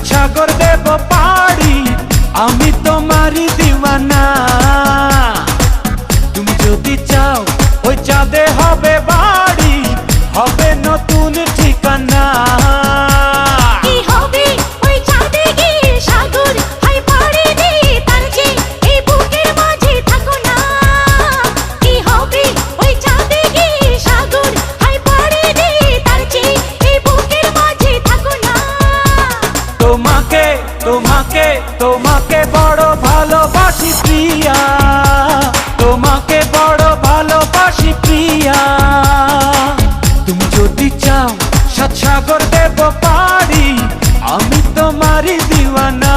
সাগর দেব পাড়ি, আমি তোমারই দিওয়ানা। তুমি যদি চাও ওই চাঁদে হবে বাড়ি, হবে নতুন ঠিকানা। কি হবে ওই চাঁদে গিয়ে সাগর হাই পাড়ি দিয়ে, তার যে এই বুকের মাঝে থাকো না। কি হবে ওই চাঁদে গিয়ে সাগর হাই পাড়ি দিয়ে, তার যে এই বুকের মাঝে থাকো না। তোমাকে তোমাকে তোমাকে বড় ভালোবাসি প্রিয়া, তোমাকে বড় ভালোবাসি প্রিয়া। তুমি যদি চাও সাত সাগর দেব পাড়ি, আমি তোমারই দিওয়ানা।